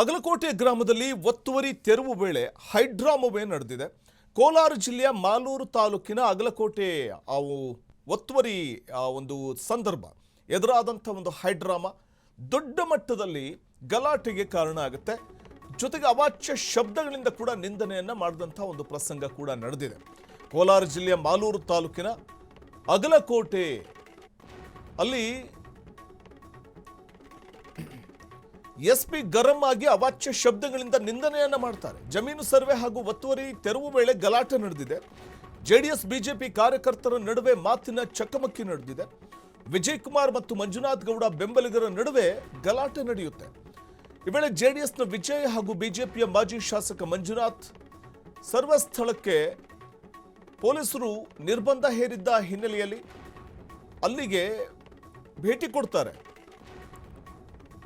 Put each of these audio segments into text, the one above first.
ಅಗಲಕೋಟೆ ಗ್ರಾಮದಲ್ಲಿ ಒತ್ತುವರಿ ತೆರವು ವೇಳೆ ಹೈಡ್ರಾಮವೇ ನಡೆದಿದೆ. ಕೋಲಾರ ಜಿಲ್ಲೆಯ ಮಾಲೂರು ತಾಲೂಕಿನ ಅಗಲಕೋಟೆ ಒತ್ತುವರಿ ಒಂದು ಸಂದರ್ಭ ಎದುರಾದಂಥ ಒಂದು ಹೈಡ್ರಾಮಾ ದೊಡ್ಡ ಮಟ್ಟದಲ್ಲಿ ಗಲಾಟೆಗೆ ಕಾರಣ ಆಗುತ್ತೆ. ಜೊತೆಗೆ ಅವಾಚ್ಯ ಶಬ್ದಗಳಿಂದ ಕೂಡ ನಿಂದನೆಯನ್ನ ಮಾಡಿದಂಥ ಒಂದು ಪ್ರಸಂಗ ಕೂಡ ನಡೆದಿದೆ. ಕೋಲಾರ ಜಿಲ್ಲೆಯ ಮಾಲೂರು ತಾಲೂಕಿನ ಅಗಲಕೋಟೆ ಅಲ್ಲಿ ಎಸ್ಪಿ ಗರಂ ಆಗಿ ಅವಾಚ್ಯ ಶಬ್ದಗಳಿಂದ ನಿಂದನೆಯನ್ನ ಮಾಡ್ತಾರೆ. ಜಮೀನು ಸರ್ವೆ ಹಾಗೂ ಒತ್ತುವರಿ ತೆರವು ವೇಳೆ ಗಲಾಟೆ ನಡೆದಿದೆ. ಜೆಡಿಎಸ್ ಬಿಜೆಪಿ ಕಾರ್ಯಕರ್ತರ ನಡುವೆ ಮಾತಿನ ಚಕಮಕಿ ನಡೆದಿದೆ. ವಿಜಯ್ ಕುಮಾರ್ ಮತ್ತು ಮಂಜುನಾಥ್ ಗೌಡ ಬೆಂಬಲಿಗರ ನಡುವೆ ಗಲಾಟೆ ನಡೆಯುತ್ತೆ. ಈ ವೇಳೆ ಜೆಡಿಎಸ್ನ ವಿಜಯ್ ಹಾಗೂ ಬಿಜೆಪಿಯ ಮಾಜಿ ಶಾಸಕ ಮಂಜುನಾಥ್ ಸರ್ವ ಸ್ಥಳಕ್ಕೆ ಪೊಲೀಸರು ನಿರ್ಬಂಧ ಹೇರಿದ್ದ ಹಿನ್ನೆಲೆಯಲ್ಲಿ ಅಲ್ಲಿಗೆ ಭೇಟಿ ಕೊಡ್ತಾರೆ.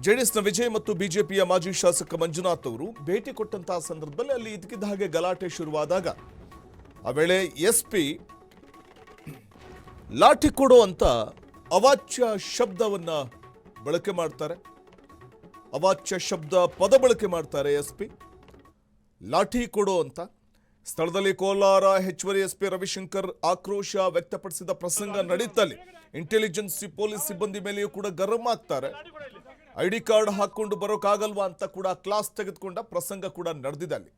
ಜೆಡಿಎಸ್ನ ವಿಜಯ್ ಮತ್ತು ಬಿಜೆಪಿಯ ಮಾಜಿ ಶಾಸಕ ಮಂಜುನಾಥ್ ಅವರು ಭೇಟಿ ಕೊಟ್ಟಂತಹ ಸಂದರ್ಭದಲ್ಲಿ ಅಲ್ಲಿ ಇದ್ದಕ್ಕಿದ್ದ ಹಾಗೆ ಗಲಾಟೆ ಶುರುವಾದಾಗ ಆ ವೇಳೆ ಎಸ್ಪಿ ಲಾಠಿ ಕೊಡೋ ಅಂತ ಅವಾಚ್ಯ ಶಬ್ದವನ್ನ ಬಳಕೆ ಮಾಡ್ತಾರೆ. ಅವಾಚ್ಯ ಶಬ್ದ ಪದ ಬಳಕೆ ಮಾಡ್ತಾರೆ ಎಸ್ಪಿ. ಲಾಠಿ ಕೊಡೋ ಅಂತ ಸ್ಥಳದಲ್ಲಿ ಕೋಲಾರ ಹೆಚ್ಚುವರಿ ಎಸ್ಪಿ ರವಿಶಂಕರ್ ಆಕ್ರೋಶ ವ್ಯಕ್ತಪಡಿಸಿದ ಪ್ರಸಂಗ ನಡೆಯುತ್ತಲ್ಲಿ ಇಂಟೆಲಿಜೆನ್ಸ್ ಪೊಲೀಸ್ ಸಿಬ್ಬಂದಿ ಮೇಲೆಯೂ ಕೂಡ ಗರಂ ಆಗ್ತಾರೆ. ಐಡಿ ಕಾರ್ಡ್ ಹಾಕೊಂಡು ಬರೋಕ್ಕಾಗಲ್ವಾ ಅಂತ ಕೂಡ ಕ್ಲಾಸ್ ತೆಗೆದುಕೊಂಡ ಪ್ರಸಂಗ ಕೂಡ ನಡೆದಿದೆ ಅಲ್ಲಿ.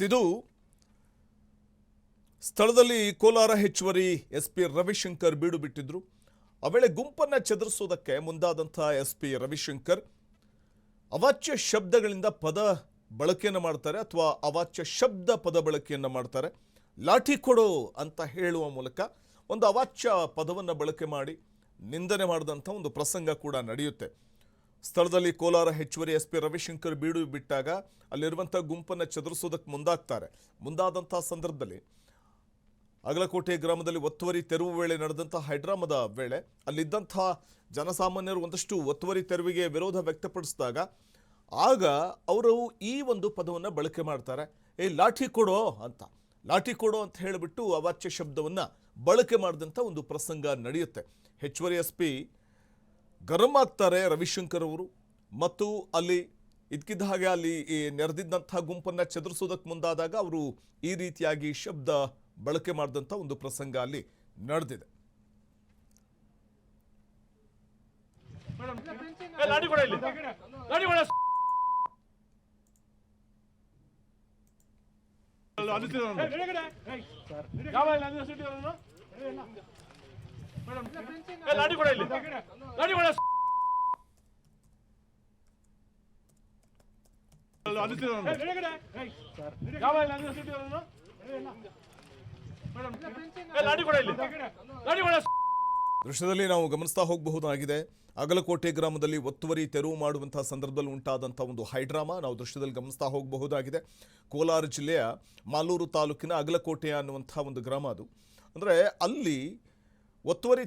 ಇದು ಸ್ಥಳದಲ್ಲಿ ಕೋಲಾರ ಹೆಚ್ಚುವರಿ ಎಸ್ಪಿ ರವಿಶಂಕರ್ ಬೀಡು ಬಿಟ್ಟಿದ್ರು. ಆ ವೇಳೆ ಗುಂಪನ್ನ ಚದುರಿಸೋದಕ್ಕೆ ಮುಂದಾದಂತಹ ಎಸ್ಪಿ ರವಿಶಂಕರ್ ಅವಾಚ್ಯ ಶಬ್ದಗಳಿಂದ ಪದ ಬಳಕೆಯನ್ನು ಮಾಡ್ತಾರೆ ಅಥವಾ ಅವಾಚ್ಯ ಶಬ್ದ ಪದ ಬಳಕೆಯನ್ನು ಮಾಡ್ತಾರೆ. ಲಾಠಿ ಕೊಡೋ ಅಂತ ಹೇಳುವ ಮೂಲಕ ಒಂದು ಅವಾಚ್ಯ ಪದವನ್ನು ಬಳಕೆ ಮಾಡಿ ನಿಂದನೆ ಮಾಡಿದಂಥ ಒಂದು ಪ್ರಸಂಗ ಕೂಡ ನಡೆಯುತ್ತೆ. ಸ್ಥಳದಲ್ಲಿ ಕೋಲಾರ ಹೆಚ್ಚುವರಿ ಎಸ್ಪಿ ರವಿಶಂಕರ್ ಬೀಡು ಬಿಟ್ಟಾಗ ಅಲ್ಲಿರುವಂಥ ಗುಂಪನ್ನು ಚದುರಿಸೋದಕ್ಕೆ ಮುಂದಾದಂಥ ಸಂದರ್ಭದಲ್ಲಿ ಅಗಲಕೋಟೆ ಗ್ರಾಮದಲ್ಲಿ ಒತ್ತುವರಿ ತೆರವು ವೇಳೆ ನಡೆದಂಥ ಹೈಡ್ರಾಮದ ವೇಳೆ ಅಲ್ಲಿದ್ದಂಥ ಜನಸಾಮಾನ್ಯರು ಒಂದಷ್ಟು ಒತ್ತುವರಿ ತೆರವಿಗೆ ವಿರೋಧ ವ್ಯಕ್ತಪಡಿಸಿದಾಗ ಆಗ ಅವರು ಈ ಒಂದು ಪದವನ್ನು ಬಳಕೆ ಮಾಡ್ತಾರೆ. ಲಾಠಿ ಕೊಡೋ ಅಂತ ಹೇಳಿಬಿಟ್ಟು ಅವಾಚ್ಯ ಶಬ್ದವನ್ನು ಬಳಕೆ ಮಾಡಿದಂಥ ಒಂದು ಪ್ರಸಂಗ ನಡೆಯುತ್ತೆ. ಹೆಚ್ಚುವರಿ ಎಸ್ಪಿ ಗರಂ ಆಗ್ತಾರೆ ರವಿಶಂಕರ್ ಅವರು. ಮತ್ತು ಅಲ್ಲಿ ಇದ್ಕಿದ್ದ ಹಾಗೆ ಅಲ್ಲಿ ನೆರೆದಿದ್ದಂಥ ಗುಂಪನ್ನು ಚದುರಿಸೋದಕ್ಕೆ ಮುಂದಾದಾಗ ಅವರು ಈ ರೀತಿಯಾಗಿ ಶಬ್ದ ಬಳಕೆ ಮಾಡಿದಂಥ ಒಂದು ಪ್ರಸಂಗ ಅಲ್ಲಿ ನಡೆದಿದೆ. ದೃಶ್ಯದಲ್ಲಿ ನಾವು ಗಮನಿಸ್ತಾ ಹೋಗಬಹುದಾಗಿದೆ. ಅಗಲಕೋಟೆ ಗ್ರಾಮದಲ್ಲಿ ಒತ್ತುವರಿ ತೆರವು ಮಾಡುವಂತಹ ಸಂದರ್ಭದಲ್ಲಿ ಉಂಟಾದಂಥ ಒಂದು ಹೈಡ್ರಾಮಾ ನಾವು ದೃಶ್ಯದಲ್ಲಿ ಗಮನಿಸ್ತಾ ಹೋಗಬಹುದಾಗಿದೆ. ಕೋಲಾರ ಜಿಲ್ಲೆಯ ಮಾಲೂರು ತಾಲೂಕಿನ ಅಗಲಕೋಟೆ ಅನ್ನುವಂಥ ಒಂದು ಗ್ರಾಮ ಅದು. ಅಂದರೆ ಅಲ್ಲಿ ಒತ್ತುವರಿ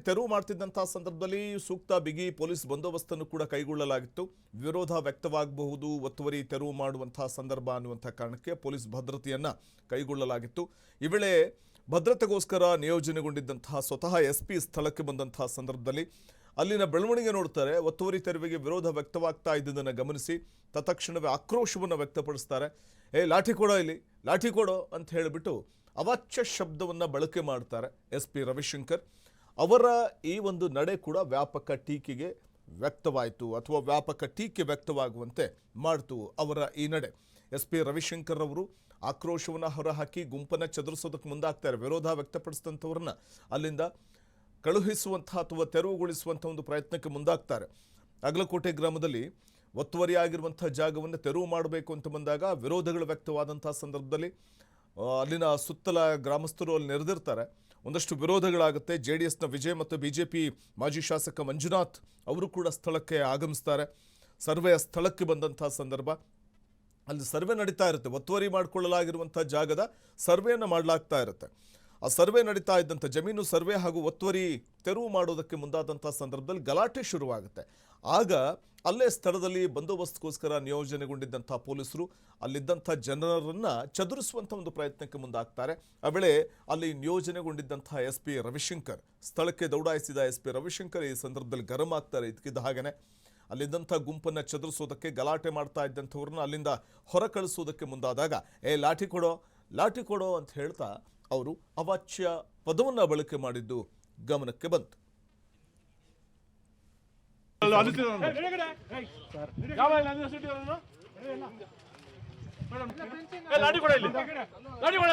ತೆರವು ಮಾಡ್ತಿದ್ದಂಥ ಸಂದರ್ಭದಲ್ಲಿ ಸೂಕ್ತ ಬಿಗಿ ಪೊಲೀಸ್ ಬಂದೋಬಸ್ತನ್ನು ಕೂಡ ಕೈಗೊಳ್ಳಲಾಗಿತ್ತು. ವಿರೋಧ ವ್ಯಕ್ತವಾಗಬಹುದು ಒತ್ತುವರಿ ತೆರವು ಮಾಡುವಂತಹ ಸಂದರ್ಭ ಅನ್ನುವಂಥ ಕಾರಣಕ್ಕೆ ಪೊಲೀಸ್ ಭದ್ರತೆಯನ್ನು ಕೈಗೊಳ್ಳಲಾಗಿತ್ತು. ಈ ವೇಳೆ ಭದ್ರತೆಗೋಸ್ಕರ ನಿಯೋಜನೆಗೊಂಡಿದ್ದಂತಹ ಸ್ವತಃ ಎಸ್ಪಿ ಸ್ಥಳಕ್ಕೆ ಬಂದಂತಹ ಸಂದರ್ಭದಲ್ಲಿ ಅಲ್ಲಿನ ಬೆಳವಣಿಗೆ ನೋಡ್ತಾರೆ. ಒತ್ತುವರಿ ತೆರವಿಗೆ ವಿರೋಧ ವ್ಯಕ್ತವಾಗ್ತಾ ಇದ್ದುದನ್ನು ಗಮನಿಸಿ ತತ್ಕ್ಷಣವೇ ಆಕ್ರೋಶವನ್ನು ವ್ಯಕ್ತಪಡಿಸ್ತಾರೆ. ಲಾಠಿ ಕೊಡೋ ಅಂತ ಹೇಳಿಬಿಟ್ಟು ಅವಾಚ್ಯ ಶಬ್ದವನ್ನು ಬಳಕೆ ಮಾಡ್ತಾರೆ ಎಸ್ಪಿ ರವಿಶಂಕರ್. ಅವರ ಈ ಒಂದು ನಡೆ ಕೂಡ ವ್ಯಾಪಕ ಟೀಕೆ ವ್ಯಕ್ತವಾಗುವಂತೆ ಮಾಡ್ತು ಅವರ ಈ ನಡೆ. ಎಸ್ಪಿ ರವಿಶಂಕರ್ ಅವರು ಆಕ್ರೋಶವನ್ನು ಹೊರಹಾಕಿ ಗುಂಪನ್ನು ಚದುರಿಸೋದಕ್ಕೆ ಮುಂದಾಗ್ತಾರೆ. ವಿರೋಧ ವ್ಯಕ್ತಪಡಿಸಿದಂಥವ್ರನ್ನ ಅಲ್ಲಿಂದ ಕಳುಹಿಸುವಂಥ ಅಥವಾ ತೆರವುಗೊಳಿಸುವಂಥ ಒಂದು ಪ್ರಯತ್ನಕ್ಕೆ ಮುಂದಾಗ್ತಾರೆ. ಅಗಲಕೋಟೆ ಗ್ರಾಮದಲ್ಲಿ ಒತ್ತುವರಿ ಆಗಿರುವಂಥ ಜಾಗವನ್ನು ತೆರವು ಮಾಡಬೇಕು ಅಂತ ಬಂದಾಗ ವಿರೋಧಗಳು ವ್ಯಕ್ತವಾದಂಥ ಸಂದರ್ಭದಲ್ಲಿ ಅಲ್ಲಿನ ಸುತ್ತಲ ಗ್ರಾಮಸ್ಥರು ಅಲ್ಲಿ ನೆರೆದಿರ್ತಾರೆ. ಒಂದಷ್ಟು ವಿರೋಧಗಳಾಗುತ್ತೆ. ಜೆಡಿಎಸ್ನ ವಿಜಯ್ ಮತ್ತು ಬಿಜೆಪಿ ಮಾಜಿ ಶಾಸಕ ಮಂಜುನಾಥ್ ಅವರು ಕೂಡ ಸ್ಥಳಕ್ಕೆ ಆಗಮಿಸ್ತಾರೆ. ಸರ್ವೆಯ ಸ್ಥಳಕ್ಕೆ ಬಂದಂತಹ ಸಂದರ್ಭ. ಅಲ್ಲಿ ಸರ್ವೆ ನಡೀತಾ ಇರುತ್ತೆ, ಒತ್ತುವರಿ ಮಾಡಿಕೊಳ್ಳಲಾಗಿರುವಂಥ ಜಾಗದ ಸರ್ವೆಯನ್ನು ಮಾಡಲಾಗ್ತಾ ಇರುತ್ತೆ. ಆ ಸರ್ವೆ ನಡೀತಾ ಇದ್ದಂಥ ಜಮೀನು ಸರ್ವೆ ಹಾಗೂ ಒತ್ತುವರಿ ತೆರವು ಮಾಡೋದಕ್ಕೆ ಮುಂದಾದಂಥ ಸಂದರ್ಭದಲ್ಲಿ ಗಲಾಟೆ ಶುರುವಾಗುತ್ತೆ. ಆಗ ಅಲ್ಲೇ ಸ್ಥಳದಲ್ಲಿ ಬಂದೋಬಸ್ತ್ಗೋಸ್ಕರ ನಿಯೋಜನೆಗೊಂಡಿದ್ದಂಥ ಪೊಲೀಸರು ಅಲ್ಲಿದ್ದಂಥ ಜನರನ್ನು ಚದುರಿಸುವಂಥ ಒಂದು ಪ್ರಯತ್ನಕ್ಕೆ ಮುಂದಾಗ್ತಾರೆ. ಆ ವೇಳೆ ಅಲ್ಲಿ ನಿಯೋಜನೆಗೊಂಡಿದ್ದಂಥ SP ರವಿಶಂಕರ್ ಸ್ಥಳಕ್ಕೆ ದೌಡಾಯಿಸಿದ SP ರವಿಶಂಕರ್ ಈ ಸಂದರ್ಭದಲ್ಲಿ ಗರಂ ಆಗ್ತಾರೆ. ಇದಕ್ಕಿದ್ದ ಹಾಗೆಯೇ ಅಲ್ಲಿದ್ದಂಥ ಗುಂಪನ್ನು ಚದುರಿಸೋದಕ್ಕೆ, ಗಲಾಟೆ ಮಾಡ್ತಾ ಇದ್ದಂಥವ್ರನ್ನ ಅಲ್ಲಿಂದ ಹೊರ ಕಳಿಸೋದಕ್ಕೆ ಮುಂದಾದಾಗ ಲಾಠಿ ಕೊಡೋ ಅಂತ ಹೇಳ್ತಾ ಅವರು ಅವಾಚ್ಯ ಪದವನ್ನು ಬಳಕೆ ಮಾಡಿದ್ದು ಗಮನಕ್ಕೆ ಬಂತು. ಲಾಠಿ ಕೊಡ ಇಲ್ಲಿ, ಲಾಠಿ ಕೊಡ.